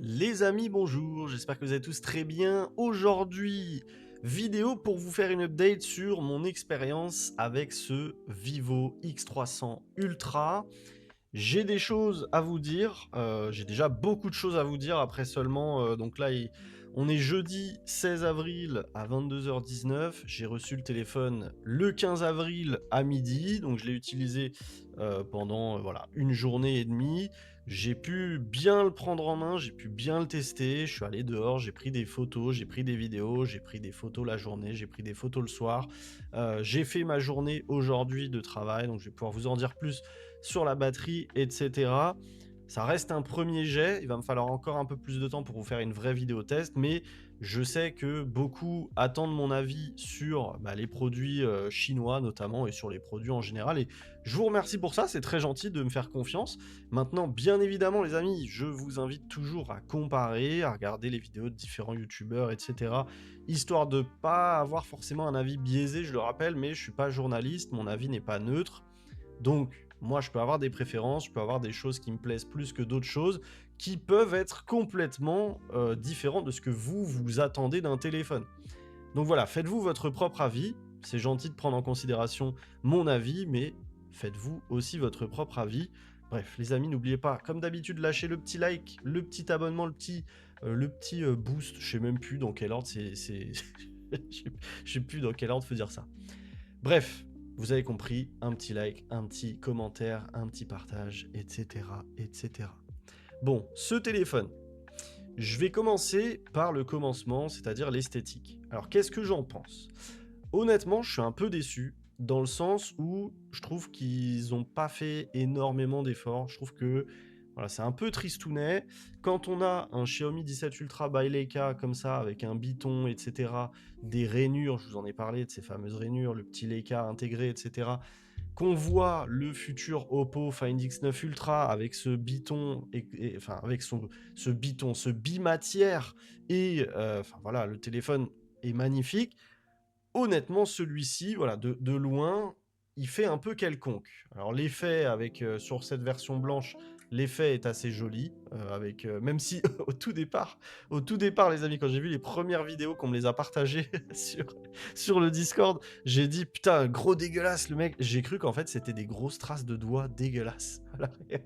Les amis, bonjour, j'espère que vous allez tous très bien. Aujourd'hui, vidéo pour vous faire une update sur mon expérience avec ce Vivo X300 Ultra. J'ai des choses à vous dire, j'ai déjà beaucoup de choses à vous dire après seulement, donc là, on est jeudi 16 avril à 22h19. J'ai reçu le téléphone le 15 avril à midi, donc je l'ai utilisé pendant voilà, une journée et demie. J'ai pu bien le prendre en main, j'ai pu bien le tester, je suis allé dehors, j'ai pris des photos, j'ai pris des vidéos, j'ai pris des photos la journée, j'ai pris des photos le soir. J'ai fait ma journée aujourd'hui de travail, donc je vais pouvoir vous en dire plus sur la batterie, etc. Ça reste un premier jet, il va me falloir encore un peu plus de temps pour vous faire une vraie vidéo test, mais je sais que beaucoup attendent mon avis sur les produits chinois notamment et sur les produits en général, et je vous remercie pour ça, c'est très gentil de me faire confiance. Maintenant, bien évidemment les amis, je vous invite toujours à comparer, à regarder les vidéos de différents youtubeurs, etc. Histoire de pas avoir forcément un avis biaisé, je le rappelle, mais je suis pas journaliste, mon avis n'est pas neutre. Donc, moi, je peux avoir des préférences, je peux avoir des choses qui me plaisent plus que d'autres choses, qui peuvent être complètement différentes de ce que vous attendez d'un téléphone. Donc voilà, faites-vous votre propre avis. C'est gentil de prendre en considération mon avis, mais faites-vous aussi votre propre avis. Bref, les amis, n'oubliez pas, comme d'habitude, lâchez le petit like, le petit abonnement, le petit boost. Je sais même plus dans quel ordre je sais plus dans quel ordre faut dire ça. Bref, vous avez compris, un petit like, un petit commentaire, un petit partage, etc., etc. Bon, ce téléphone, je vais commencer par le commencement, c'est-à-dire l'esthétique. Alors, qu'est-ce que j'en pense? Honnêtement, je suis un peu déçu, dans le sens où je trouve qu'ils n'ont pas fait énormément d'efforts. Je trouve que voilà, c'est un peu tristounet. Quand on a un Xiaomi 17 Ultra by Leica comme ça, avec un biton, etc., des rainures, je vous en ai parlé de ces fameuses rainures, le petit Leica intégré, etc., qu'on voit le futur Oppo Find X9 Ultra avec ce biton, enfin avec ce biton, ce bimatière, et enfin voilà, le téléphone est magnifique. Honnêtement, celui-ci, voilà, de loin, il fait un peu quelconque. Alors l'effet avec sur cette version blanche, l'effet est assez joli, avec même si au tout départ, les amis, quand j'ai vu les premières vidéos qu'on me les a partagées sur le Discord, j'ai dit putain, gros dégueulasse le mec. J'ai cru qu'en fait c'était des grosses traces de doigts dégueulasses à l'arrière.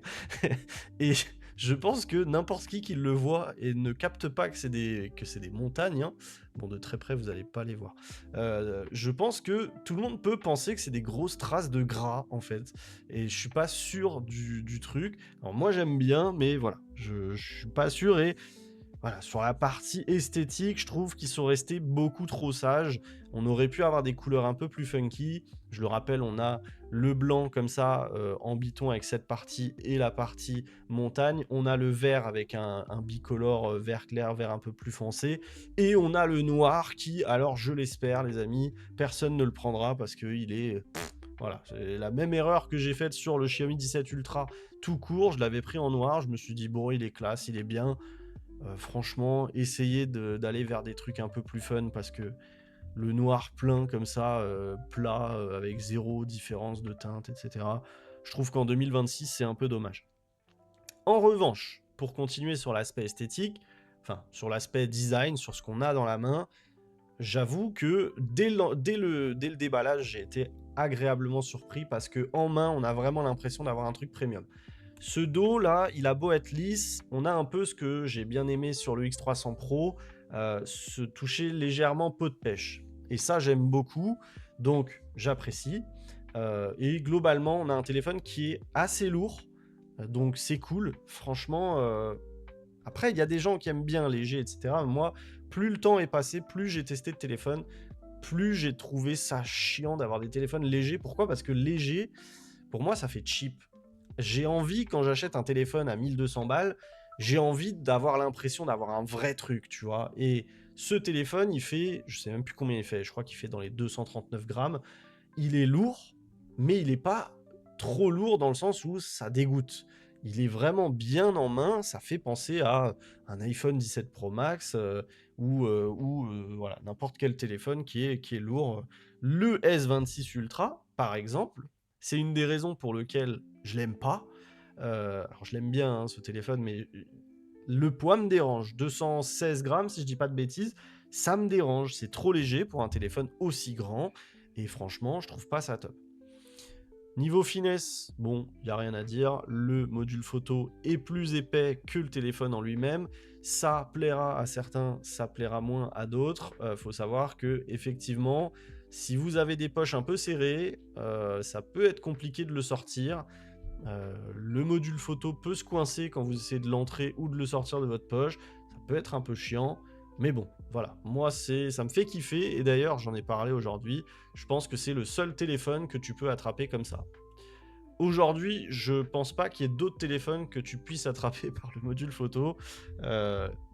Et je pense que n'importe qui le voit et ne capte pas que c'est des montagnes, hein. Bon, de très près, vous allez pas les voir. Je pense que tout le monde peut penser que c'est des grosses traces de gras, en fait. Et je suis pas sûr du truc. Alors moi, j'aime bien, mais voilà, je suis pas sûr. Et voilà, sur la partie esthétique, je trouve qu'ils sont restés beaucoup trop sages. On aurait pu avoir des couleurs un peu plus funky. Je le rappelle, on a le blanc comme ça, en biton avec cette partie et la partie montagne. On a le vert avec un bicolore vert clair, vert un peu plus foncé. Et on a le noir qui, alors je l'espère les amis, personne ne le prendra parce qu'il est... Voilà, c'est la même erreur que j'ai faite sur le Xiaomi 17 Ultra tout court. Je l'avais pris en noir, je me suis dit bon, il est classe, il est bien. Franchement, essayez d'aller vers des trucs un peu plus fun parce que le noir plein comme ça, plat, avec zéro différence de teinte, etc. Je trouve qu'en 2026, c'est un peu dommage. En revanche, pour continuer sur l'aspect esthétique, enfin sur l'aspect design, sur ce qu'on a dans la main, j'avoue que dès le déballage, j'ai été agréablement surpris parce que en main, on a vraiment l'impression d'avoir un truc premium. Ce dos là, il a beau être lisse, on a un peu ce que j'ai bien aimé sur le X300 Pro, se toucher légèrement peau de pêche. Et ça, j'aime beaucoup, donc j'apprécie. Et globalement, on a un téléphone qui est assez lourd, donc c'est cool. Franchement, après, il y a des gens qui aiment bien léger, etc. Moi, plus le temps est passé, plus j'ai testé de téléphone, plus j'ai trouvé ça chiant d'avoir des téléphones légers. Pourquoi? Parce que léger, pour moi, ça fait cheap. J'ai envie, quand j'achète un téléphone à 1200 balles, j'ai envie d'avoir l'impression d'avoir un vrai truc, tu vois. Et ce téléphone, il fait, je sais même plus combien il fait, je crois qu'il fait dans les 239 grammes. Il est lourd, mais il n'est pas trop lourd dans le sens où ça dégoûte. Il est vraiment bien en main, ça fait penser à un iPhone 17 Pro Max ou voilà, n'importe quel téléphone qui est lourd. Le S26 Ultra, par exemple, c'est une des raisons pour lesquelles je l'aime pas. Alors je l'aime bien, hein, ce téléphone, mais le poids me dérange. 216 grammes, si je dis pas de bêtises, ça me dérange. C'est trop léger pour un téléphone aussi grand. Et franchement, je trouve pas ça top. Niveau finesse, bon, il n'y a rien à dire. Le module photo est plus épais que le téléphone en lui-même. Ça plaira à certains, ça plaira moins à d'autres. Faut savoir que effectivement, si vous avez des poches un peu serrées, ça peut être compliqué de le sortir. Le module photo peut se coincer quand vous essayez de l'entrer ou de le sortir de votre poche. Ça peut être un peu chiant. Mais bon, voilà. Moi, ça me fait kiffer. Et d'ailleurs, j'en ai parlé aujourd'hui. Je pense que c'est le seul téléphone que tu peux attraper comme ça. Aujourd'hui, je pense pas qu'il y ait d'autres téléphones que tu puisses attraper par le module photo.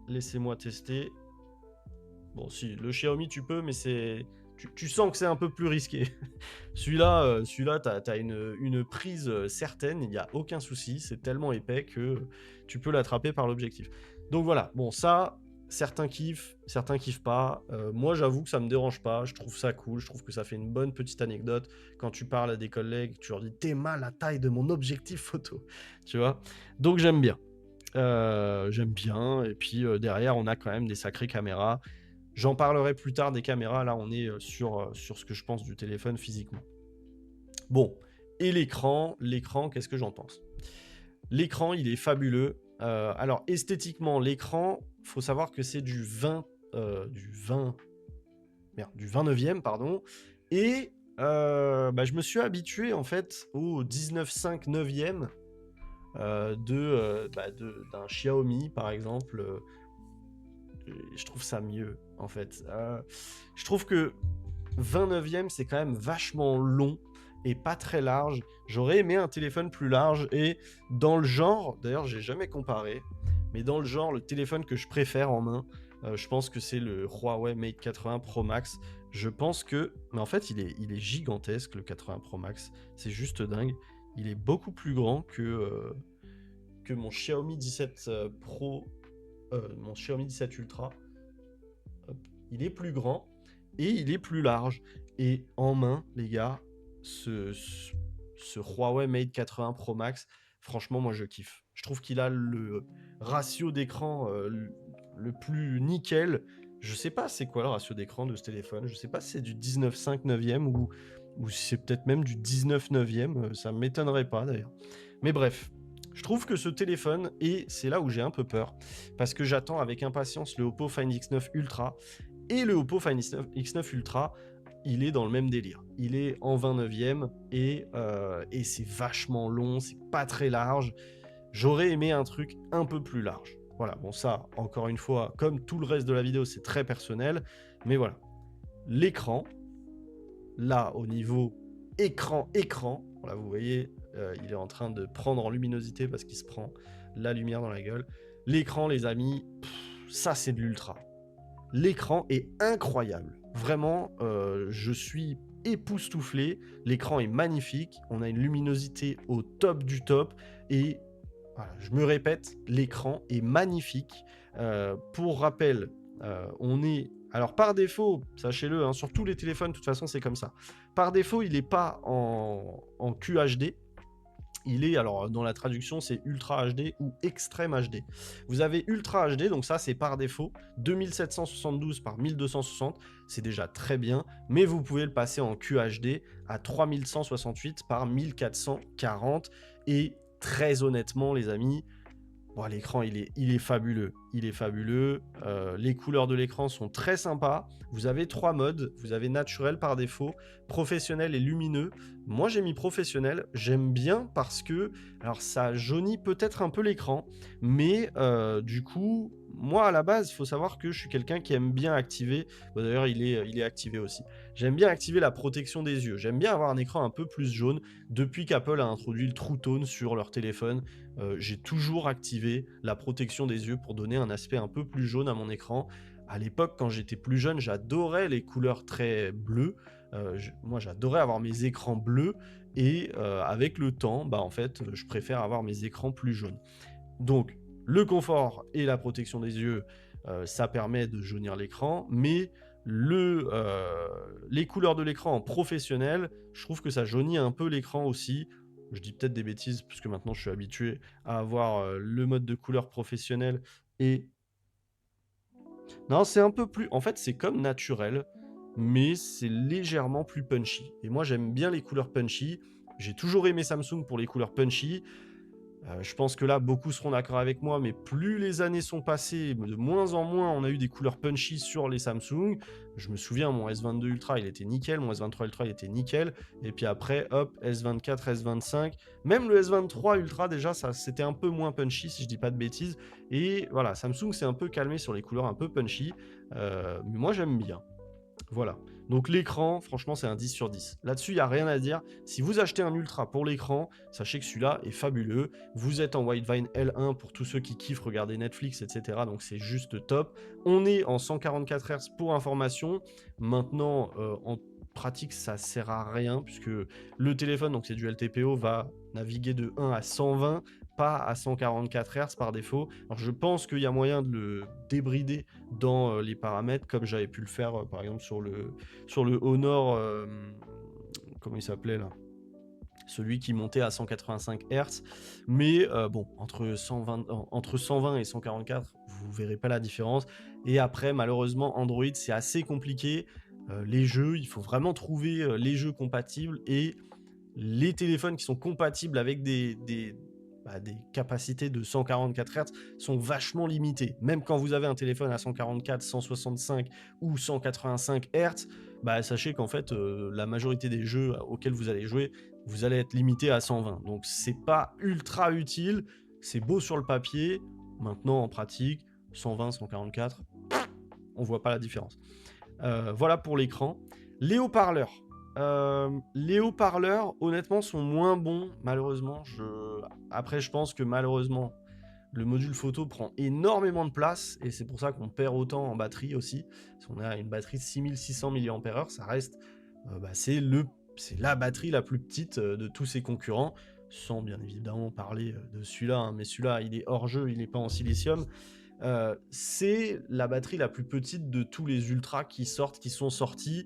Laissez-moi tester. Bon, si, le Xiaomi, tu peux, mais tu sens que c'est un peu plus risqué. Celui-là, t'as une prise certaine, il n'y a aucun souci. C'est tellement épais que tu peux l'attraper par l'objectif. Donc voilà, bon, ça, certains kiffent pas. Moi, j'avoue que ça me dérange pas. Je trouve ça cool. Je trouve que ça fait une bonne petite anecdote. Quand tu parles à des collègues, tu leur dis t'es mal la taille de mon objectif photo. Tu vois. Donc j'aime bien. J'aime bien. Et puis derrière, on a quand même des sacrées caméras. J'en parlerai plus tard des caméras. Là, on est sur ce que je pense du téléphone physiquement. Bon, et l'écran, qu'est-ce que j'en pense? L'écran, il est fabuleux. Alors, esthétiquement, l'écran, faut savoir que c'est du 29e, pardon. Et je me suis habitué, en fait, au 19,5 9e d'un Xiaomi, par exemple. Je trouve ça mieux, en fait. Je trouve que 29e, c'est quand même vachement long et pas très large. J'aurais aimé un téléphone plus large et dans le genre, d'ailleurs, j'ai jamais comparé, mais dans le genre, le téléphone que je préfère en main, je pense que c'est le Huawei Mate 80 Pro Max. Je pense que, mais en fait, il est gigantesque, le 80 Pro Max. C'est juste dingue. Il est beaucoup plus grand que mon Xiaomi 17 Pro, mon Xiaomi 17 Ultra. Hop. Il est plus grand et il est plus large. Et en main, les gars, ce Huawei Mate 80 Pro Max, franchement, moi je kiffe. Je trouve qu'il a le ratio d'écran le plus nickel. Je sais pas c'est quoi le ratio d'écran de ce téléphone. Je sais pas si c'est du 19,5 9e ou si c'est peut-être même du 19 9e. Ça m'étonnerait pas d'ailleurs. Mais bref, je trouve que ce téléphone, et c'est là où j'ai un peu peur, parce que j'attends avec impatience le Oppo Find X9 Ultra, et le Oppo Find X9 Ultra, il est dans le même délire. Il est en 29e, et c'est vachement long, c'est pas très large. J'aurais aimé un truc un peu plus large. Voilà, bon ça, encore une fois, comme tout le reste de la vidéo, c'est très personnel, mais voilà. L'écran, là, au niveau écran, voilà, vous voyez, il est en train de prendre en luminosité parce qu'il se prend la lumière dans la gueule. L'écran, les amis, ça c'est de l'ultra. L'écran est incroyable. Vraiment, je suis époustouflé. L'écran est magnifique. On a une luminosité au top du top. Et voilà, je me répète, l'écran est magnifique. Pour rappel, on est... Alors par défaut, sachez-le, hein, sur tous les téléphones, de toute façon, c'est comme ça. Par défaut, il n'est pas en QHD. Il est, alors dans la traduction, c'est Ultra HD ou Extrême HD. Vous avez Ultra HD, donc ça c'est par défaut, 2772 par 1260, c'est déjà très bien, mais vous pouvez le passer en QHD à 3168 par 1440, et très honnêtement les amis, bon, l'écran il est fabuleux, les couleurs de l'écran sont très sympas, vous avez 3 modes, vous avez naturel par défaut, professionnel et lumineux. Moi j'ai mis professionnel, j'aime bien parce que, alors ça jaunit peut-être un peu l'écran, mais du coup, moi à la base, il faut savoir que je suis quelqu'un qui aime bien activer, bon, d'ailleurs il est activé aussi, j'aime bien activer la protection des yeux, j'aime bien avoir un écran un peu plus jaune, depuis qu'Apple a introduit le True Tone sur leur téléphone, j'ai toujours activé la protection des yeux pour donner un aspect un peu plus jaune à mon écran. À l'époque, quand j'étais plus jeune, j'adorais les couleurs très bleues. Moi, j'adorais avoir mes écrans bleus. Et avec le temps, en fait, je préfère avoir mes écrans plus jaunes. Donc, le confort et la protection des yeux, ça permet de jaunir l'écran. Mais les couleurs de l'écran en professionnel, je trouve que ça jaunit un peu l'écran aussi. Je dis peut-être des bêtises, puisque maintenant je suis habitué à avoir le mode de couleur professionnel Et non, c'est un peu plus... En fait, c'est comme naturel, mais c'est légèrement plus punchy. Et moi, j'aime bien les couleurs punchy. J'ai toujours aimé Samsung pour les couleurs punchy. Je pense que là, beaucoup seront d'accord avec moi, mais plus les années sont passées, de moins en moins, on a eu des couleurs punchy sur les Samsung. Je me souviens, mon S22 Ultra, il était nickel, mon S23 Ultra, il était nickel. Et puis après, hop, S24, S25, même le S23 Ultra, déjà, ça, c'était un peu moins punchy, si je dis pas de bêtises. Et voilà, Samsung s'est un peu calmé sur les couleurs un peu punchy. Mais moi, j'aime bien. Voilà. Donc l'écran, franchement, c'est un 10 sur 10. Là-dessus, il n'y a rien à dire. Si vous achetez un Ultra pour l'écran, sachez que celui-là est fabuleux. Vous êtes en Widevine L1 pour tous ceux qui kiffent regarder Netflix, etc. Donc c'est juste top. On est en 144 Hz pour information. Maintenant, en pratique, ça sert à rien puisque le téléphone, donc c'est du LTPO, va naviguer de 1 à 120, pas à 144 Hz par défaut. Alors je pense qu'il y a moyen de le débrider dans les paramètres, comme j'avais pu le faire par exemple sur le Honor, comment il s'appelait là, celui qui montait à 185 Hz. Mais bon, entre 120 et 144, vous verrez pas la différence. Et après, malheureusement, Android, c'est assez compliqué. Les jeux, il faut vraiment trouver les jeux compatibles et les téléphones qui sont compatibles avec des capacités de 144 Hz sont vachement limitées. Même quand vous avez un téléphone à 144, 165 ou 185 Hz, sachez qu'en fait, la majorité des jeux auxquels vous allez jouer, vous allez être limité à 120. Donc c'est pas ultra utile, c'est beau sur le papier. Maintenant, en pratique, 120, 144, on voit pas la différence. Voilà pour l'écran. Les haut-parleurs. Les haut-parleurs, honnêtement, sont moins bons, malheureusement. Après, je pense que malheureusement, le module photo prend énormément de place et c'est pour ça qu'on perd autant en batterie aussi. Si on a une batterie de 6600 mAh, ça reste, c'est la batterie la plus petite de tous ses concurrents, sans bien évidemment parler de celui-là, hein, mais celui-là, il est hors jeu, il n'est pas en silicium. C'est la batterie la plus petite de tous les ultras qui sont sortis.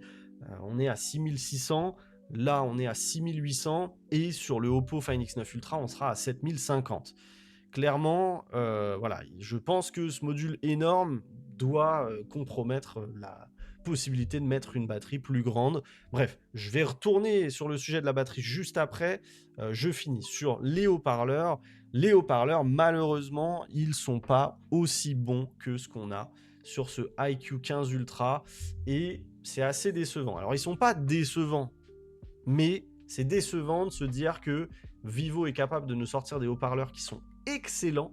On est à 6600, là on est à 6800 et sur le Oppo Find X9 Ultra on sera à 7050. Clairement, voilà, je pense que ce module énorme doit compromettre la possibilité de mettre une batterie plus grande. Bref, je vais retourner sur le sujet de la batterie juste après. Je finis sur les haut-parleurs. Les haut-parleurs, malheureusement, ils sont pas aussi bons que ce qu'on a sur ce iQOO 15 Ultra et c'est assez décevant. Alors, ils sont pas décevants, mais c'est décevant de se dire que Vivo est capable de nous sortir des haut-parleurs qui sont excellents.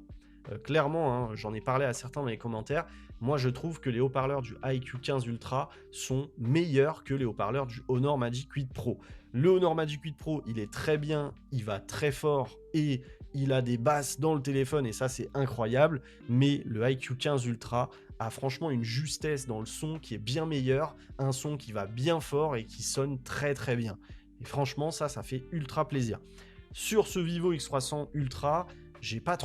Clairement, hein, j'en ai parlé à certains dans les commentaires. Moi, je trouve que les haut-parleurs du iQOO 15 Ultra sont meilleurs que les haut-parleurs du Honor Magic 8 Pro. Le Honor Magic 8 Pro, il est très bien, il va très fort et il a des basses dans le téléphone et ça, c'est incroyable. Mais le iQOO 15 Ultra a franchement une justesse dans le son qui est bien meilleure, un son qui va bien fort et qui sonne très très bien. Et franchement, ça fait ultra plaisir. Sur ce Vivo X300 Ultra, j'ai pas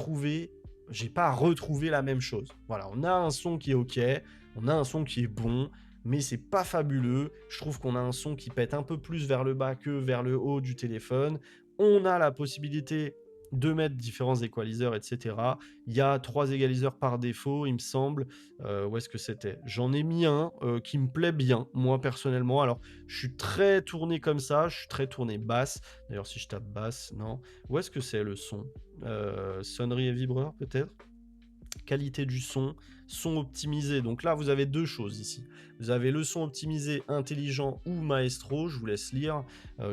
retrouvé la même chose. Voilà, on a un son qui est ok, on a un son qui est bon, mais c'est pas fabuleux. Je trouve qu'on a un son qui pète un peu plus vers le bas que vers le haut du téléphone. On a la possibilité de mettre différents équaliseurs, etc. Il y a 3 égaliseurs par défaut, il me semble. Où est-ce que c'était? J'en ai mis un qui me plaît bien, moi personnellement. Alors, je suis très tourné comme ça, je suis très tourné basse. D'ailleurs, si je tape basse, non. Où est-ce que c'est le son? Sonnerie et vibreur, peut-être? Qualité du son, son optimisé. Donc là, vous avez deux choses ici. Vous avez le son optimisé intelligent ou maestro, je vous laisse lire.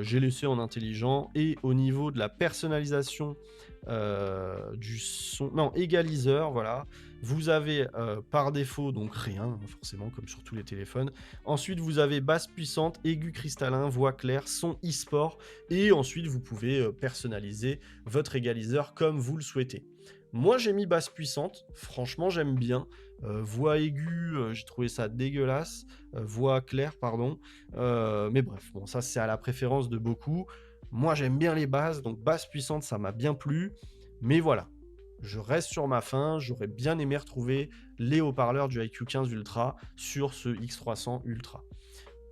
J'ai laissé en intelligent. Et au niveau de la personnalisation du son, non, égaliseur, voilà. Vous avez par défaut, donc rien, forcément, comme sur tous les téléphones. Ensuite, vous avez basse puissante, aigu cristallin, voix claire, son e-sport. Et ensuite, vous pouvez personnaliser votre égaliseur comme vous le souhaitez. Moi, j'ai mis basse puissante. Franchement, j'aime bien. Voix aiguë, j'ai trouvé ça dégueulasse. Voix claire, pardon. Mais bref, bon, ça, c'est à la préférence de beaucoup. Moi, j'aime bien les basses, donc basse puissante, ça m'a bien plu. Mais voilà, je reste sur ma faim. J'aurais bien aimé retrouver les haut-parleurs du iQOO 15 Ultra sur ce X300 Ultra.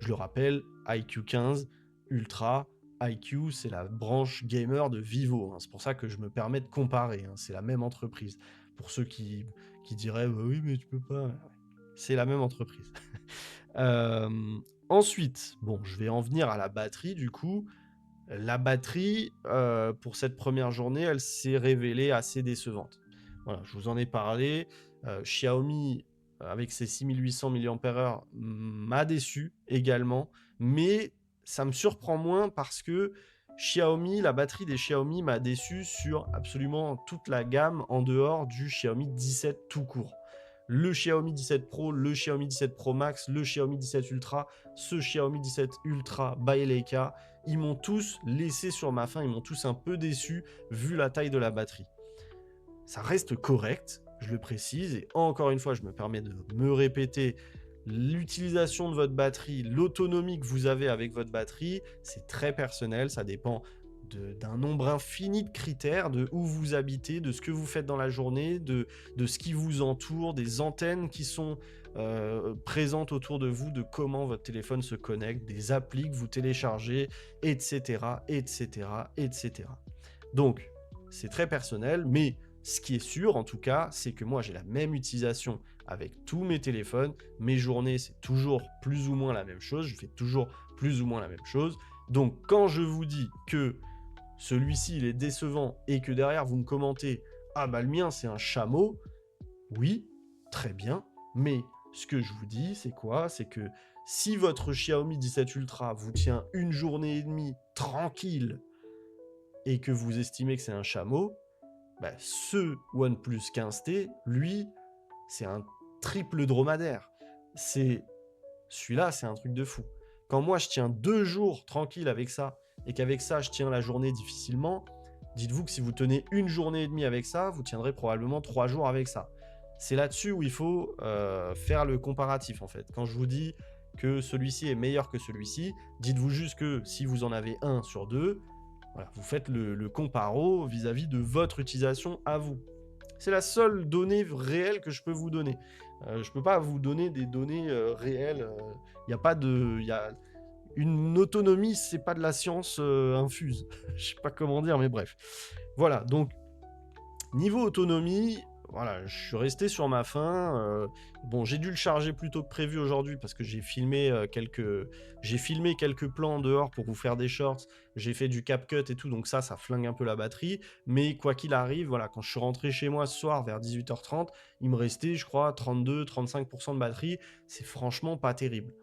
Je le rappelle, iQOO 15 Ultra, iQOO, c'est la branche gamer de Vivo. Hein. C'est pour ça que je me permets de comparer. Hein. C'est la même entreprise. Pour ceux qui diraient bah oui, mais tu peux pas. Ouais, c'est la même entreprise. Euh, Ensuite, bon, je vais en venir à la batterie du coup. La batterie, pour cette première journée, elle s'est révélée assez décevante. Voilà, je vous en ai parlé. Xiaomi, avec ses 6800 mAh, m'a déçu également. Mais ça me surprend moins parce que Xiaomi, la batterie des Xiaomi m'a déçu sur absolument toute la gamme en dehors du Xiaomi 17 tout court. Le Xiaomi 17 Pro, le Xiaomi 17 Pro Max, le Xiaomi 17 Ultra, ce Xiaomi 17 Ultra by Leica, ils m'ont tous laissé sur ma faim, ils m'ont tous un peu déçu vu la taille de la batterie. Ça reste correct, je le précise, et encore une fois, je me permets de me répéter, l'utilisation de votre batterie, l'autonomie que vous avez avec votre batterie, c'est très personnel, ça dépend d'un nombre infini de critères, de où vous habitez, de ce que vous faites dans la journée, de ce qui vous entoure, des antennes qui sont présentes autour de vous, de comment votre téléphone se connecte, des applis que vous téléchargez, etc., etc., etc. Donc, c'est très personnel, mais ce qui est sûr, en tout cas, c'est que moi, j'ai la même utilisation avec tous mes téléphones. Mes journées, c'est toujours plus ou moins la même chose. Je fais toujours plus ou moins la même chose. Donc, quand je vous dis que celui-ci, il est décevant et que derrière, vous me commentez « Ah bah le mien, c'est un chameau », oui, très bien, mais ce que je vous dis, c'est quoi? C'est que si votre Xiaomi 17 Ultra vous tient une journée et demie tranquille et que vous estimez que c'est un chameau, bah, ce OnePlus 15T, lui, c'est un triple dromadaire. Celui-là, c'est un truc de fou. Quand moi, je tiens 2 jours tranquille avec ça, et qu'avec ça, je tiens la journée difficilement, dites-vous que si vous tenez une journée et demie avec ça, vous tiendrez probablement 3 jours avec ça. C'est là-dessus où il faut faire le comparatif, en fait. Quand je vous dis que celui-ci est meilleur que celui-ci, dites-vous juste que si vous en avez un sur deux, voilà, vous faites le comparo vis-à-vis de votre utilisation à vous. C'est la seule donnée réelle que je peux vous donner. Je ne peux pas vous donner des données réelles. Il n'y a pas de... Une autonomie, c'est pas de la science infuse. Je sais pas comment dire, mais bref. Voilà, donc niveau autonomie, voilà, je suis resté sur ma faim. Bon, j'ai dû le charger plus tôt que prévu aujourd'hui parce que j'ai filmé quelques plans dehors pour vous faire des shorts. J'ai fait du CapCut et tout, donc ça flingue un peu la batterie. Mais quoi qu'il arrive, voilà, quand je suis rentré chez moi ce soir vers 18h30, il me restait, je crois, 32-35% de batterie. C'est franchement pas terrible.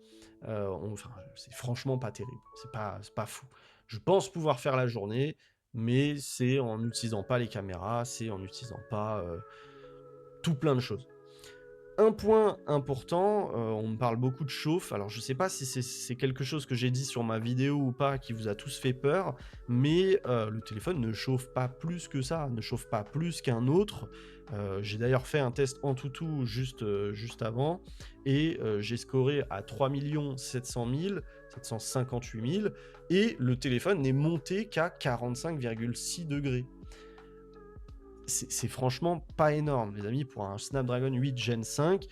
C'est franchement pas terrible. C'est pas fou. Je pense pouvoir faire la journée, mais c'est en n'utilisant pas les caméras, c'est en n'utilisant pas tout plein de choses. Un point important, on me parle beaucoup de chauffe. Alors, je sais pas si c'est quelque chose que j'ai dit sur ma vidéo ou pas qui vous a tous fait peur, mais le téléphone ne chauffe pas plus que ça, ne chauffe pas plus qu'un autre. J'ai d'ailleurs fait un test Antutu juste avant, et j'ai scoré à 3 700 758 000, et le téléphone n'est monté qu'à 45,6 degrés. C'est franchement pas énorme, les amis, pour un Snapdragon 8 Gen 5,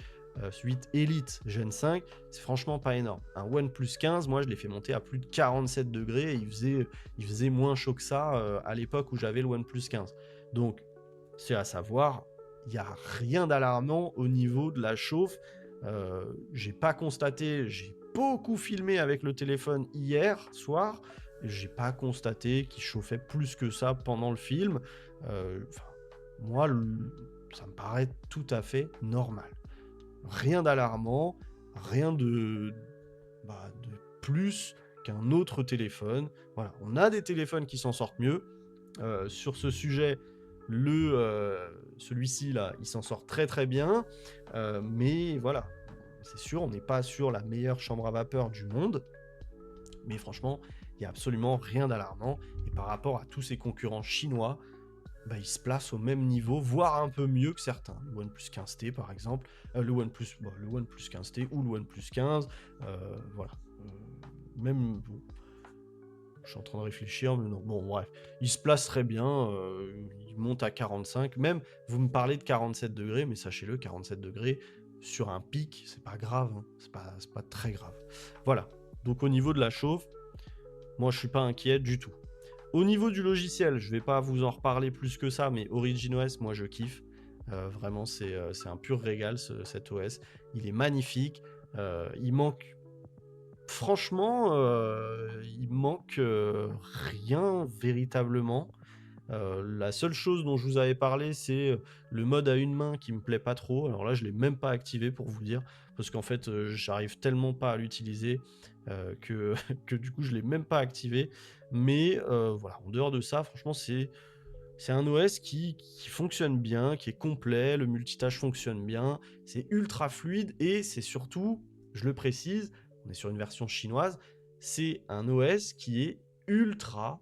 8 Elite Gen 5, c'est franchement pas énorme. Un OnePlus 15, moi, je l'ai fait monter à plus de 47 degrés, et il faisait moins chaud que ça à l'époque où j'avais le OnePlus 15. Donc, c'est à savoir, il n'y a rien d'alarmant au niveau de la chauffe. J'ai pas constaté, j'ai beaucoup filmé avec le téléphone hier soir, et j'ai pas constaté qu'il chauffait plus que ça pendant le film. Moi, ça me paraît tout à fait normal. Rien d'alarmant, rien de plus qu'un autre téléphone. Voilà, on a des téléphones qui s'en sortent mieux. Sur ce sujet, celui-ci là, il s'en sort très très bien. Mais voilà, c'est sûr, on n'est pas sur la meilleure chambre à vapeur du monde. Mais franchement, il n'y a absolument rien d'alarmant. Et par rapport à tous ces concurrents chinois, il se place au même niveau, voire un peu mieux que certains. Le OnePlus 15T par exemple, le OnePlus 15T ou le OnePlus 15, voilà. Même, bon, je suis en train de réfléchir, mais non, bon bref, il se place très bien, il monte à 45, même vous me parlez de 47 degrés, mais sachez-le, 47 degrés sur un pic, c'est pas grave, hein. C'est pas très grave. Voilà, donc au niveau de la chauffe, moi je suis pas inquiet du tout. Au niveau du logiciel, je vais pas vous en reparler plus que ça, mais OriginOS, moi je kiffe. Vraiment, c'est un pur régal, cet OS. Il est magnifique. Il manque, franchement, il manque rien véritablement. La seule chose dont je vous avais parlé, c'est le mode à une main qui me plaît pas trop. Alors là, je l'ai même pas activé pour vous dire, parce qu'en fait, j'arrive tellement pas à l'utiliser que, que du coup, je l'ai même pas activé. Mais voilà, en dehors de ça, franchement, c'est un OS qui fonctionne bien, qui est complet, le multitâche fonctionne bien, c'est ultra fluide et c'est surtout, je le précise, on est sur une version chinoise, c'est un OS qui est ultra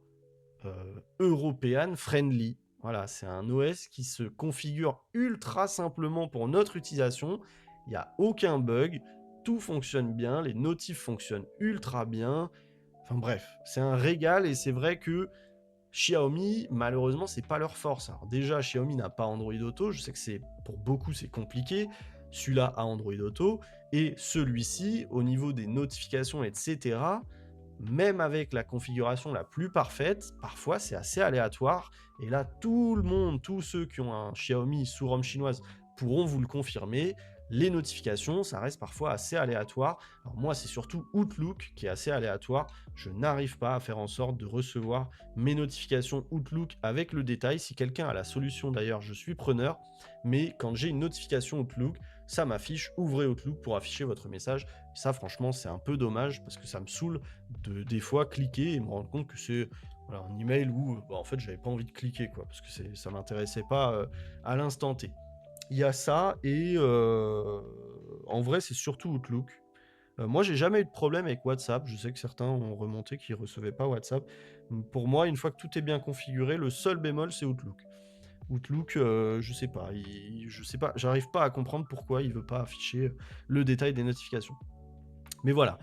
European friendly. Voilà, c'est un OS qui se configure ultra simplement pour notre utilisation. Il n'y a aucun bug, tout fonctionne bien, les notifs fonctionnent ultra bien. Enfin bref, c'est un régal et c'est vrai que Xiaomi, malheureusement, c'est pas leur force. Alors déjà, Xiaomi n'a pas Android Auto. Je sais que c'est pour beaucoup c'est compliqué. Celui-là a Android Auto et celui-ci, au niveau des notifications, etc. Même avec la configuration la plus parfaite, parfois c'est assez aléatoire. Et là, tout le monde, tous ceux qui ont un Xiaomi sous ROM chinoise pourront vous le confirmer. Les notifications, ça reste parfois assez aléatoire. Alors moi, c'est surtout Outlook qui est assez aléatoire. Je n'arrive pas à faire en sorte de recevoir mes notifications Outlook avec le détail. Si quelqu'un a la solution d'ailleurs, je suis preneur. Mais quand j'ai une notification Outlook, ça m'affiche ouvrez Outlook pour afficher votre message. Et ça, franchement, c'est un peu dommage parce que ça me saoule de des fois cliquer et me rendre compte que c'est voilà, un email où en fait j'avais pas envie de cliquer quoi parce que ça m'intéressait pas à l'instant T. Il y a ça et en vrai c'est surtout Outlook. Moi j'ai jamais eu de problème avec WhatsApp. Je sais que certains ont remonté qu'ils recevaient pas WhatsApp. Pour moi, une fois que tout est bien configuré, le seul bémol c'est Outlook. Outlook, je sais pas, j'arrive pas à comprendre pourquoi il veut pas afficher le détail des notifications. Mais voilà,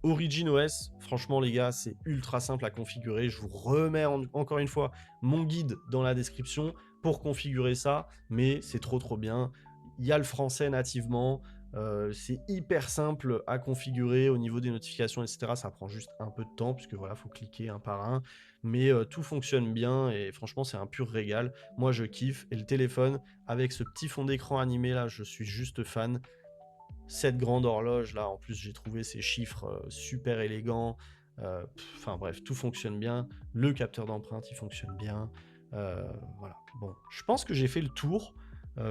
Origin OS, franchement les gars, c'est ultra simple à configurer. Je vous remets encore une fois mon guide dans la description pour configurer ça, mais c'est trop bien. Il y a le français nativement, c'est hyper simple à configurer au niveau des notifications, etc. Ça prend juste un peu de temps, puisque voilà, faut cliquer un par un, mais tout fonctionne bien et franchement, c'est un pur régal. Moi, je kiffe et le téléphone avec ce petit fond d'écran animé là, je suis juste fan. Cette grande horloge là, en plus j'ai trouvé ces chiffres super élégants. Enfin bref, tout fonctionne bien. Le capteur d'empreinte, il fonctionne bien. Voilà. Bon, je pense que j'ai fait le tour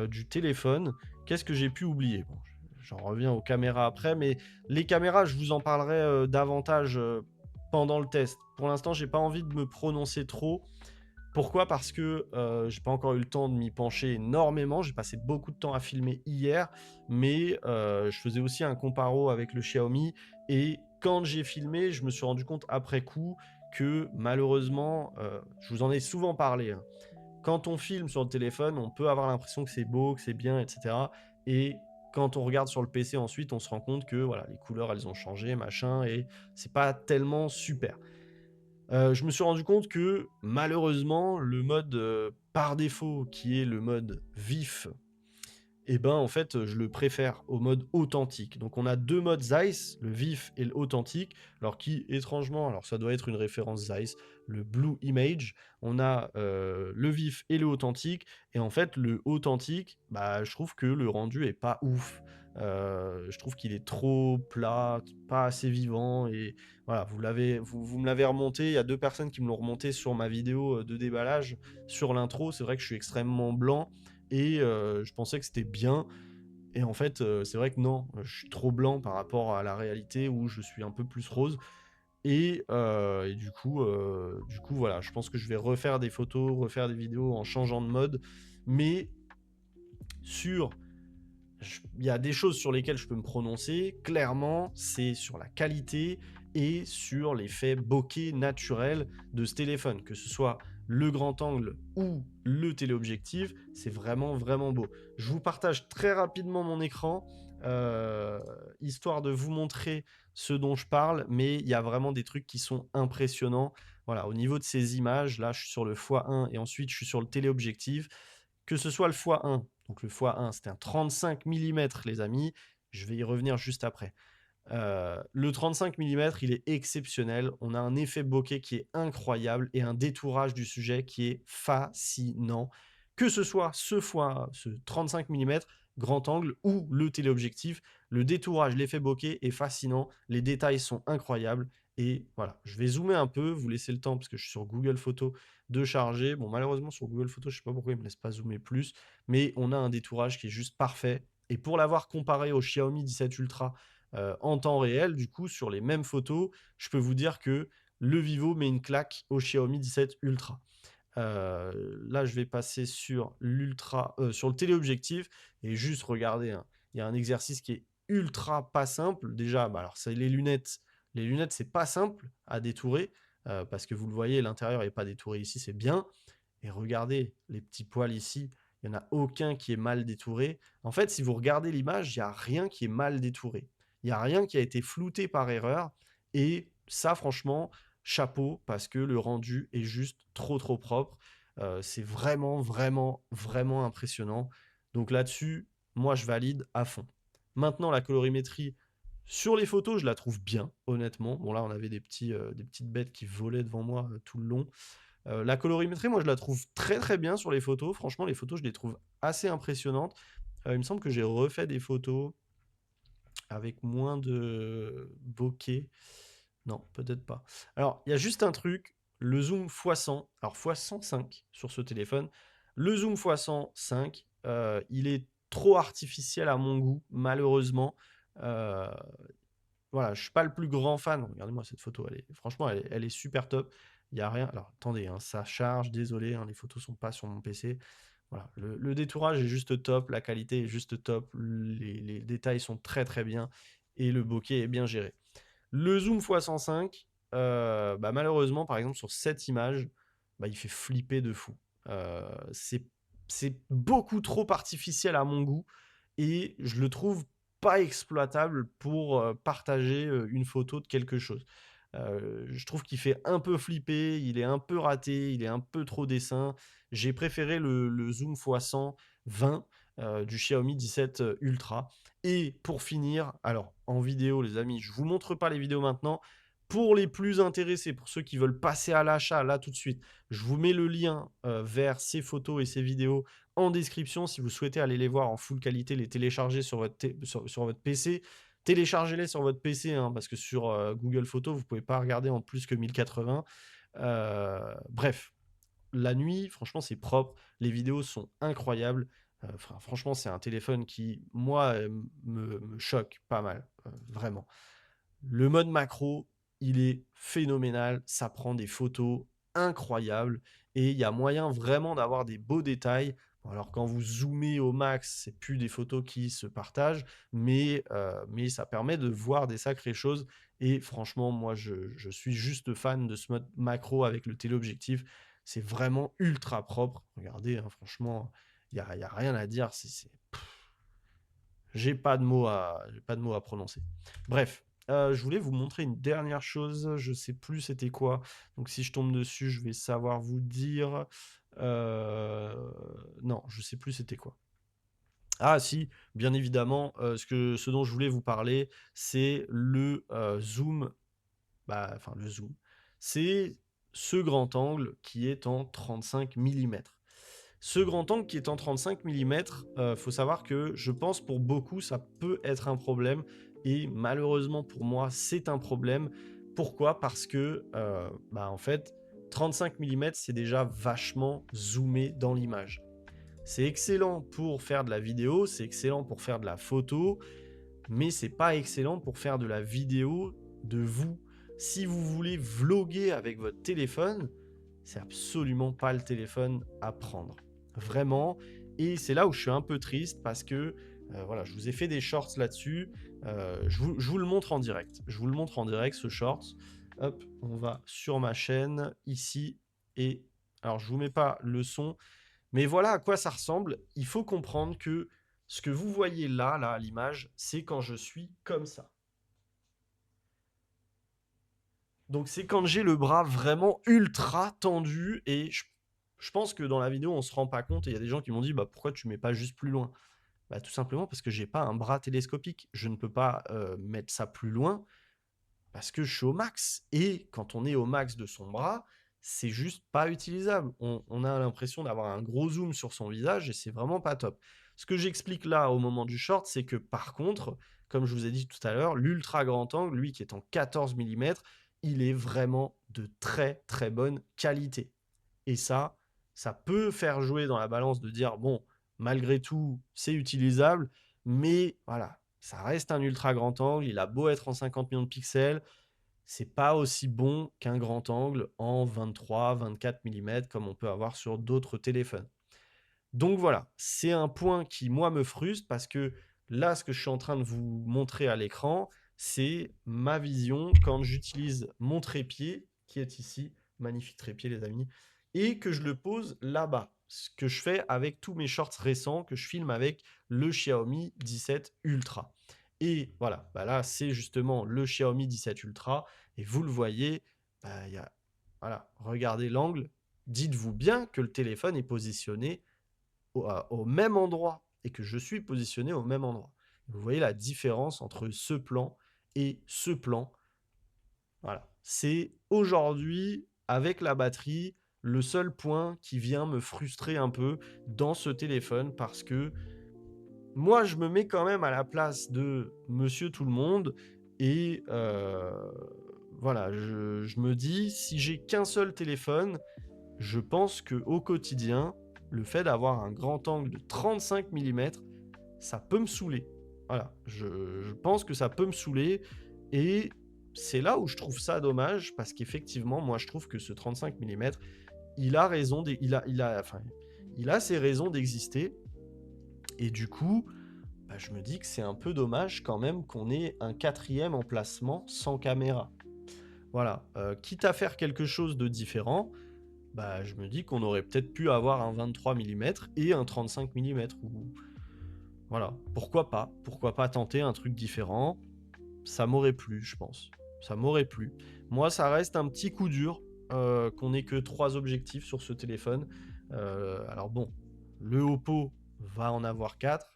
du téléphone. Qu'est-ce que j'ai pu oublier? Bon, j'en reviens aux caméras après, mais les caméras, je vous en parlerai davantage pendant le test. Pour l'instant, j'ai pas envie de me prononcer trop. Pourquoi? Parce que j'ai pas encore eu le temps de m'y pencher énormément. J'ai passé beaucoup de temps à filmer hier, mais je faisais aussi un comparo avec le Xiaomi et quand j'ai filmé, je me suis rendu compte après coup que malheureusement, je vous en ai souvent parlé, hein, quand on filme sur le téléphone, on peut avoir l'impression que c'est beau, que c'est bien, et cetera et quand on regarde sur le PC ensuite, on se rend compte que voilà, les couleurs, elles ont changé, machin et c'est pas tellement super. Je me suis rendu compte que malheureusement, le mode par défaut, qui est le mode vif, et ben en fait, je le préfère au mode authentique. Donc on a deux modes Zeiss, le vif et le authentique, alors qui étrangement, alors ça doit être une référence Zeiss, le Blue Image. On a le vif et le authentique, et en fait le authentique, bah je trouve que le rendu est pas ouf. Je trouve qu'il est trop plat, pas assez vivant, et voilà, vous me l'avez remonté. Il y a deux personnes qui me l'ont remonté sur ma vidéo de déballage sur l'intro. C'est vrai que je suis extrêmement blanc et je pensais que c'était bien. Et en fait, c'est vrai que non, je suis trop blanc par rapport à la réalité où je suis un peu plus rose. Et du coup, voilà, je pense que je vais refaire des photos, refaire des vidéos en changeant de mode. Mais sur il y a des choses sur lesquelles je peux me prononcer. Clairement, c'est sur la qualité et sur l'effet bokeh naturel de ce téléphone. Que ce soit le grand angle ou le téléobjectif, c'est vraiment beau. Je vous partage très rapidement mon écran, histoire de vous montrer ce dont je parle, mais il y a vraiment des trucs qui sont impressionnants. Voilà, au niveau de ces images, là je suis sur le x1 et ensuite je suis sur le téléobjectif. Que ce soit le x1, donc le x1 c'était un 35 mm les amis, je vais y revenir juste après. Le 35 mm il est exceptionnel, on a un effet bokeh qui est incroyable et un détourage du sujet qui est fascinant. que ce soit ce 35 mm grand angle ou le téléobjectif. Le détourage, l'effet bokeh est fascinant, les détails sont incroyables. Et voilà, je vais zoomer un peu, vous laissez le temps parce que je suis sur Google Photos de charger. Bon, malheureusement, sur Google Photos, je sais pas pourquoi il me laisse pas zoomer plus, mais on a un détourage qui est juste parfait. Et pour l'avoir comparé au Xiaomi 17 Ultra en temps réel, du coup, sur les mêmes photos, je peux vous dire que le Vivo met une claque au Xiaomi 17 Ultra. Là, je vais passer sur sur le téléobjectif et juste regarder, hein. Il y a un exercice qui est ultra pas simple. Déjà, bah, alors c'est les lunettes. Les lunettes, c'est pas simple à détourer parce que vous le voyez, l'intérieur n'est pas détouré ici, c'est bien. Et regardez les petits poils ici, il n'y en a aucun qui est mal détouré. En fait, si vous regardez l'image, il n'y a rien qui est mal détouré. Il n'y a rien qui a été flouté par erreur. Et ça, franchement, chapeau, parce que le rendu est juste trop propre. C'est vraiment, vraiment, vraiment impressionnant. Donc là-dessus, moi, je valide à fond. Maintenant, la colorimétrie, sur les photos, je la trouve bien, honnêtement. Bon, là, on avait des petites bêtes qui volaient devant moi tout le long. La colorimétrie, moi, je la trouve très bien sur les photos. Franchement, les photos, je les trouve assez impressionnantes. Il me semble que j'ai refait des photos avec moins de bokeh. Non, peut-être pas. Alors, il y a juste un truc, le zoom x100, alors x105 sur ce téléphone. Le zoom x105, il est trop artificiel à mon goût, malheureusement. Euh, voilà, je suis pas le plus grand fan. Regardez-moi cette photo, franchement, elle est super top. Il y a rien. Alors, attendez, hein, ça charge, désolé, hein, les photos sont pas sur mon PC. Voilà, le détourage est juste top, la qualité est juste top, les détails sont très bien et le bokeh est bien géré. Le zoom x105, bah, malheureusement, par exemple, sur cette image, bah, il fait flipper de fou. C'est beaucoup trop artificiel à mon goût et je le trouve pas exploitable pour partager une photo de quelque chose. Je trouve qu'il fait un peu flipper, il est un peu raté, il est un peu trop dessin. J'ai préféré le zoom x120 du Xiaomi 17 Ultra. Et pour finir, alors en vidéo les amis, je vous montre pas les vidéos maintenant. Pour les plus intéressés, pour ceux qui veulent passer à l'achat là tout de suite, je vous mets le lien vers ces photos et ces vidéos en description si vous souhaitez aller les voir en full qualité, les télécharger sur votre PC. Téléchargez-les sur votre PC, hein, parce que sur Google Photos, vous ne pouvez pas regarder en plus que 1080. Bref, la nuit, franchement, c'est propre. Les vidéos sont incroyables. Franchement, c'est un téléphone qui, moi, me choque pas mal. Vraiment. Le mode macro, il est phénoménal. Ça prend des photos incroyables. Et il y a moyen vraiment d'avoir des beaux détails. Bon, alors, quand vous zoomez au max, c'est plus des photos qui se partagent. Mais ça permet de voir des sacrées choses. Et franchement, moi, je suis juste fan de ce mode macro avec le téléobjectif. C'est vraiment ultra propre. Regardez, hein, franchement, il n'y a rien à dire. J'ai pas de mots à prononcer. Bref, je voulais vous montrer une dernière chose. Je sais plus c'était quoi. Donc si je tombe dessus, je vais savoir vous dire. Non, je sais plus c'était quoi. Ah si, bien évidemment, ce dont je voulais vous parler, c'est le zoom. Bah, enfin le zoom. C'est ce grand angle qui est en 35 mm. Ce grand angle qui est en 35 mm, faut savoir que je pense pour beaucoup ça peut être un problème et malheureusement pour moi c'est un problème. Pourquoi? Parce que bah en fait 35 mm c'est déjà vachement zoomé dans l'image. C'est excellent pour faire de la vidéo, c'est excellent pour faire de la photo, mais c'est pas excellent pour faire de la vidéo de vous. Si vous voulez vloguer avec votre téléphone, c'est absolument pas le téléphone à prendre. Vraiment. Et c'est là où je suis un peu triste parce que voilà, je vous ai fait des shorts là-dessus. Je vous le montre en direct. Je vous le montre en direct, ce short. Hop, on va sur ma chaîne ici. Et alors, je vous mets pas le son, mais voilà à quoi ça ressemble. Il faut comprendre que ce que vous voyez là à l'image, c'est quand je suis comme ça. Donc c'est quand j'ai le bras vraiment ultra tendu et je pense que dans la vidéo on se rend pas compte et il y a des gens qui m'ont dit bah pourquoi tu mets pas juste plus loin. Bah tout simplement parce que j'ai pas un bras télescopique, je ne peux pas mettre ça plus loin parce que je suis au max et quand on est au max de son bras, c'est juste pas utilisable. On a l'impression d'avoir un gros zoom sur son visage et c'est vraiment pas top. Ce que j'explique là au moment du short, c'est que par contre, comme je vous ai dit tout à l'heure, l'ultra grand angle, lui qui est en 14 mm, il est vraiment de très très bonne qualité. Et ça peut faire jouer dans la balance de dire, bon, malgré tout, c'est utilisable, mais voilà, ça reste un ultra grand angle, il a beau être en 50 millions de pixels, c'est pas aussi bon qu'un grand angle en 23, 24 mm comme on peut avoir sur d'autres téléphones. Donc voilà, c'est un point qui, moi, me frustre parce que là, ce que je suis en train de vous montrer à l'écran, c'est ma vision quand j'utilise mon trépied, qui est ici, magnifique trépied, les amis, et que je le pose là-bas. Ce que je fais avec tous mes shorts récents que je filme avec le Xiaomi 17 Ultra. Et voilà, bah là, c'est justement le Xiaomi 17 Ultra. Et vous le voyez, bah, voilà, regardez l'angle. Dites-vous bien que le téléphone est positionné au même endroit et que je suis positionné au même endroit. Vous voyez la différence entre ce plan et ce plan. Voilà. C'est aujourd'hui, avec la batterie, le seul point qui vient me frustrer un peu dans ce téléphone parce que moi, je me mets quand même à la place de monsieur tout le monde et voilà, je me dis, si j'ai qu'un seul téléphone, je pense qu'au quotidien, le fait d'avoir un grand angle de 35 mm, ça peut me saouler. Voilà, je pense que ça peut me saouler et c'est là où je trouve ça dommage parce qu'effectivement, moi, je trouve que ce 35 mm, il a raison, il a ses raisons d'exister et du coup, bah, je me dis que c'est un peu dommage quand même qu'on ait un quatrième emplacement sans caméra. Voilà, quitte à faire quelque chose de différent, bah, je me dis qu'on aurait peut-être pu avoir un 23 mm et un 35 mm. Ou... Voilà, pourquoi pas tenter un truc différent. Ça m'aurait plu, je pense. Ça m'aurait plu. Moi, ça reste un petit coup dur qu'on ait que 3 objectifs sur ce téléphone. Alors bon, le Oppo va en avoir 4.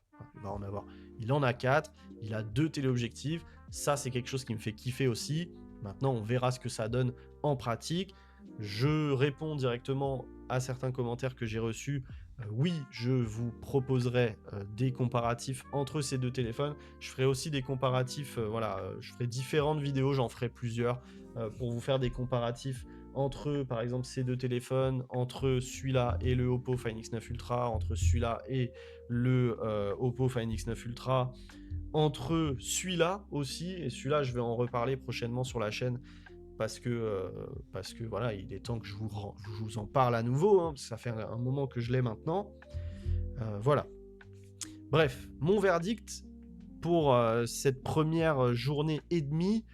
Il en a 4. Il a 2 téléobjectifs. Ça, c'est quelque chose qui me fait kiffer aussi. Maintenant, on verra ce que ça donne en pratique. Je réponds directement à certains commentaires que j'ai reçus. Oui, je vous proposerai des comparatifs entre ces deux téléphones. Je ferai aussi des comparatifs, je ferai différentes vidéos, j'en ferai plusieurs pour vous faire des comparatifs entre, par exemple, ces deux téléphones, entre celui-là et le Oppo Find X9 Ultra, entre celui-là et le Oppo Find X9 Ultra, entre celui-là aussi, et celui-là, je vais en reparler prochainement sur la chaîne, parce que voilà, il est temps que je vous en parle à nouveau, hein, parce que ça fait un moment que je l'ai maintenant. Voilà. Bref, mon verdict pour cette première journée et demie,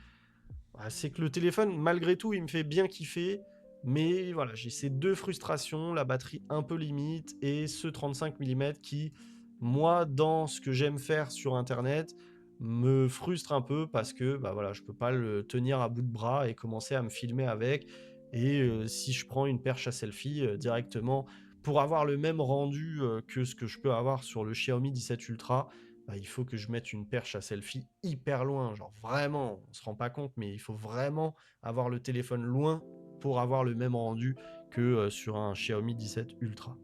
c'est que le téléphone, malgré tout, il me fait bien kiffer. Mais voilà, j'ai ces deux frustrations, la batterie un peu limite et ce 35 mm qui, moi, dans ce que j'aime faire sur Internet, me frustre un peu parce que bah voilà, je peux pas le tenir à bout de bras et commencer à me filmer avec. Et si je prends une perche à selfie directement pour avoir le même rendu que ce que je peux avoir sur le Xiaomi 17 Ultra, bah, il faut que je mette une perche à selfie hyper loin. Genre vraiment, on se rend pas compte, mais il faut vraiment avoir le téléphone loin pour avoir le même rendu que sur un Xiaomi 17 Ultra.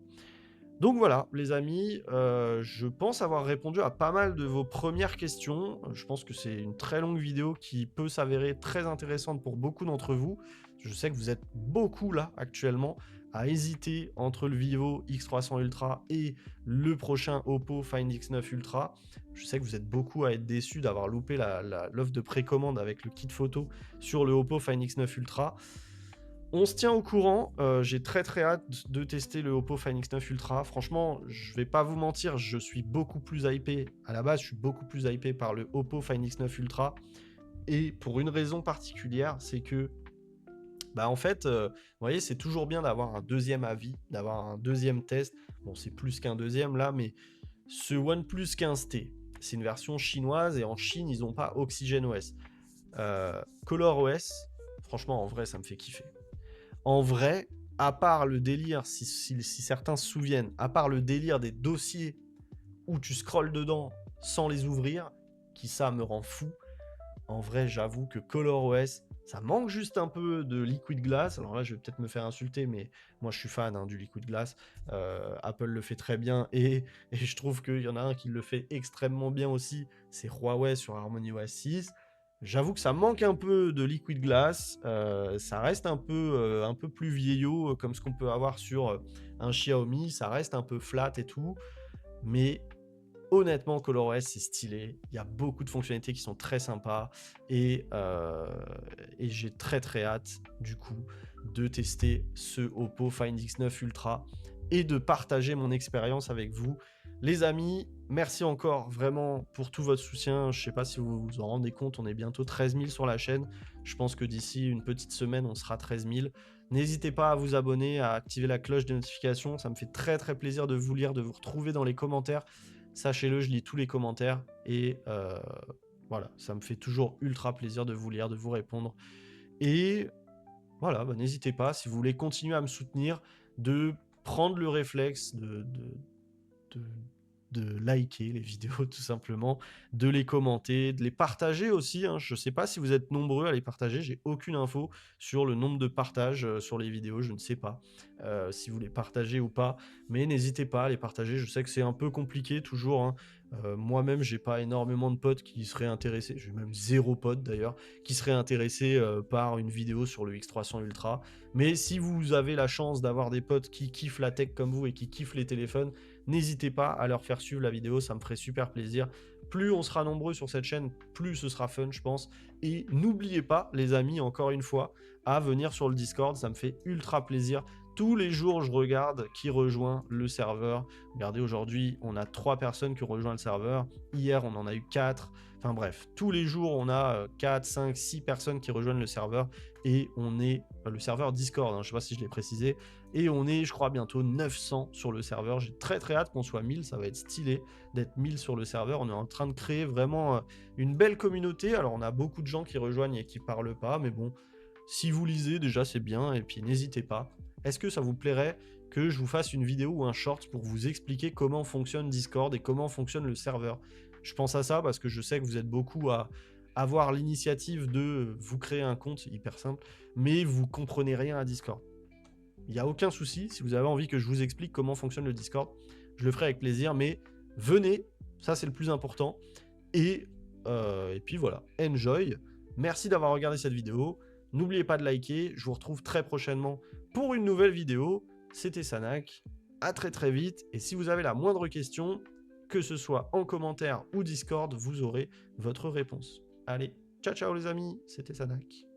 Donc voilà, les amis, je pense avoir répondu à pas mal de vos premières questions. Je pense que c'est une très longue vidéo qui peut s'avérer très intéressante pour beaucoup d'entre vous. Je sais que vous êtes beaucoup là actuellement à hésiter entre le Vivo X300 Ultra et le prochain Oppo Find X9 Ultra. Je sais que vous êtes beaucoup à être déçus d'avoir loupé l'offre de précommande avec le kit photo sur le Oppo Find X9 Ultra. On se tient au courant, j'ai très très hâte de tester le Oppo Find X9 Ultra. Franchement, je vais pas vous mentir, je suis beaucoup plus hypé. À la base, je suis beaucoup plus hypé par le Oppo Find X9 Ultra. Et pour une raison particulière, c'est que, bah en fait, vous voyez, c'est toujours bien d'avoir un deuxième avis, d'avoir un deuxième test. Bon, c'est plus qu'un deuxième là, mais ce OnePlus 15T, c'est une version chinoise et en Chine, ils n'ont pas OxygenOS. ColorOS, franchement, en vrai, ça me fait kiffer. En vrai, à part le délire, si certains se souviennent, à part le délire des dossiers où tu scrolles dedans sans les ouvrir, qui ça me rend fou, en vrai, j'avoue que ColorOS, Ça manque juste un peu de Liquid Glass. Alors là, je vais peut-être me faire insulter, mais moi, je suis fan du Liquid Glass. Apple le fait très bien et je trouve qu'il y en a un qui le fait extrêmement bien aussi. C'est Huawei sur HarmonyOS 6. J'avoue que ça manque un peu de Liquid Glass. Ça reste un peu plus vieillot comme ce qu'on peut avoir sur un Xiaomi. Ça reste un peu flat et tout. Mais honnêtement, ColorOS, c'est stylé. Il y a beaucoup de fonctionnalités qui sont très sympas. Et j'ai très très hâte, du coup, de tester ce Oppo Find X9 Ultra et de partager mon expérience avec vous. Les amis, merci encore vraiment pour tout votre soutien. Je ne sais pas si vous vous en rendez compte, on est bientôt 13 000 sur la chaîne. Je pense que d'ici une petite semaine, on sera 13 000. N'hésitez pas à vous abonner, à activer la cloche de notification. Ça me fait très très plaisir de vous lire, de vous retrouver dans les commentaires. Sachez-le, je lis tous les commentaires et voilà, ça me fait toujours ultra plaisir de vous lire, de vous répondre. Et voilà, n'hésitez pas, si vous voulez continuer à me soutenir, de prendre le réflexe de, de liker les vidéos tout simplement, de les commenter, de les partager aussi. Je ne sais pas si vous êtes nombreux à les partager, j'ai aucune info sur le nombre de partages sur les vidéos, je ne sais pas si vous les partagez ou pas, mais n'hésitez pas à les partager. Je sais que c'est un peu compliqué toujours. Moi-même, j'ai pas énormément de potes qui seraient intéressés, j'ai même 0 potes d'ailleurs, qui seraient intéressés par une vidéo sur le X300 Ultra. Mais si vous avez la chance d'avoir des potes qui kiffent la tech comme vous et qui kiffent les téléphones, n'hésitez pas à leur faire suivre la vidéo, ça me ferait super plaisir. Plus on sera nombreux sur cette chaîne, plus ce sera fun, je pense. Et n'oubliez pas, les amis, encore une fois, à venir sur le Discord, ça me fait ultra plaisir. Tous les jours, je regarde qui rejoint le serveur. Regardez, aujourd'hui, on a 3 personnes qui ont rejoint le serveur. Hier, on en a eu 4. Enfin bref, tous les jours, on a 4, 5, 6 personnes qui rejoignent le serveur. Et on est le serveur Discord, je ne sais pas si je l'ai précisé. Et on est, je crois, bientôt 900 sur le serveur. J'ai très très hâte qu'on soit 1000. Ça va être stylé d'être 1000 sur le serveur. On est en train de créer vraiment une belle communauté. Alors, on a beaucoup de gens qui rejoignent et qui parlent pas. Mais bon, si vous lisez, déjà, c'est bien. Et puis, n'hésitez pas. Est-ce que ça vous plairait que je vous fasse une vidéo ou un short pour vous expliquer comment fonctionne Discord et comment fonctionne le serveur? Je pense à ça parce que je sais que vous êtes beaucoup à avoir l'initiative de vous créer un compte, hyper simple, mais vous comprenez rien à Discord. Il n'y a aucun souci, si vous avez envie que je vous explique comment fonctionne le Discord, je le ferai avec plaisir, mais venez, ça c'est le plus important. Et puis voilà, enjoy. Merci d'avoir regardé cette vidéo. N'oubliez pas de liker, je vous retrouve très prochainement pour une nouvelle vidéo. C'était Sanac, à très très vite. Et si vous avez la moindre question, que ce soit en commentaire ou Discord, vous aurez votre réponse. Allez, ciao ciao les amis, c'était Sanac.